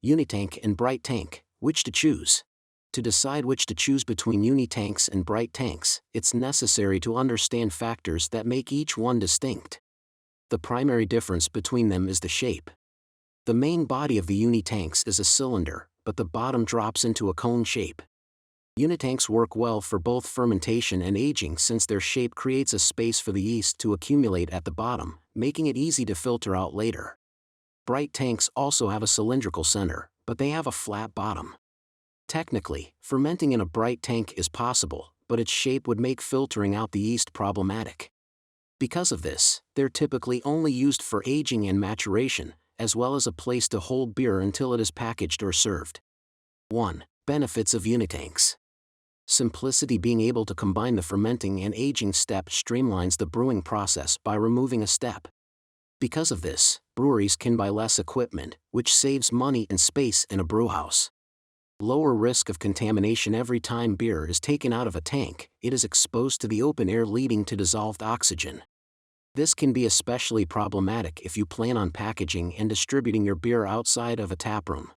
Unitank and bright tank, which to choose? To decide which to choose between unitanks and bright tanks, it's necessary to understand factors that make each one distinct. The primary difference between them is the shape. The main body of the unitanks is a cylinder, but the bottom drops into a cone shape. Unitanks work well for both fermentation and aging since their shape creates a space for the yeast to accumulate at the bottom, making it easy to filter out later. Bright tanks also have a cylindrical center, but they have a flat bottom. Technically, fermenting in a bright tank is possible, but its shape would make filtering out the yeast problematic. Because of this, they're typically only used for aging and maturation, as well as a place to hold beer until it is packaged or served. 1. Benefits of unitanks. Simplicity. Being able to combine the fermenting and aging step streamlines the brewing process by removing a step. Because of this, breweries can buy less equipment, which saves money and space in a brewhouse. Lower risk of contamination. Every time beer is taken out of a tank, it is exposed to the open air, leading to dissolved oxygen. This can be especially problematic if you plan on packaging and distributing your beer outside of a taproom.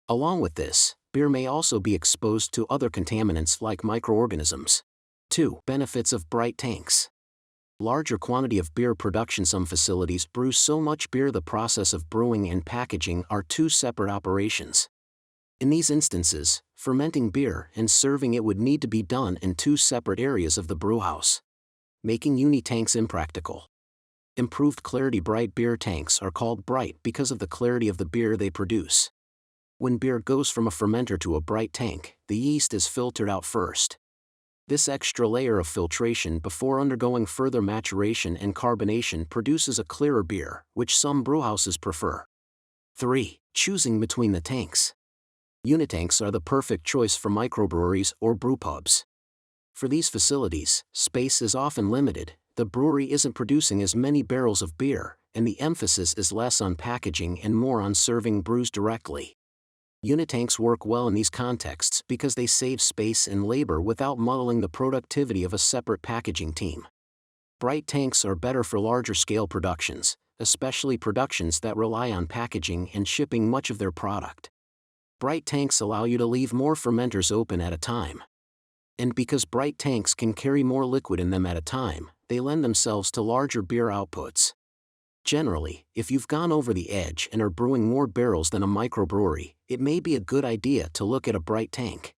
Along with this, beer may also be exposed to other contaminants like microorganisms. 2. Benefits of bright tanks. Larger quantity of beer production. Some facilities brew so much beer the process of brewing and packaging are two separate operations. In these instances, fermenting beer and serving it would need to be done in two separate areas of the brewhouse, making unitanks impractical. Improved clarity. Bright beer tanks are called bright because of the clarity of the beer they produce. When beer goes from a fermenter to a bright tank, the yeast is filtered out first. This extra layer of filtration before undergoing further maturation and carbonation produces a clearer beer, which some brewhouses prefer. 3. Choosing between the tanks. Unitanks are the perfect choice for microbreweries or brewpubs. For these facilities, space is often limited, the brewery isn't producing as many barrels of beer, and the emphasis is less on packaging and more on serving brews directly. Unitanks work well in these contexts because they save space and labor without muddling the productivity of a separate packaging team. Bright tanks are better for larger scale productions, especially productions that rely on packaging and shipping much of their product. Bright tanks allow you to leave more fermenters open at a time. And because bright tanks can carry more liquid in them at a time, they lend themselves to larger beer outputs. Generally, if you've gone over the edge and are brewing more barrels than a microbrewery, it may be a good idea to look at a bright tank.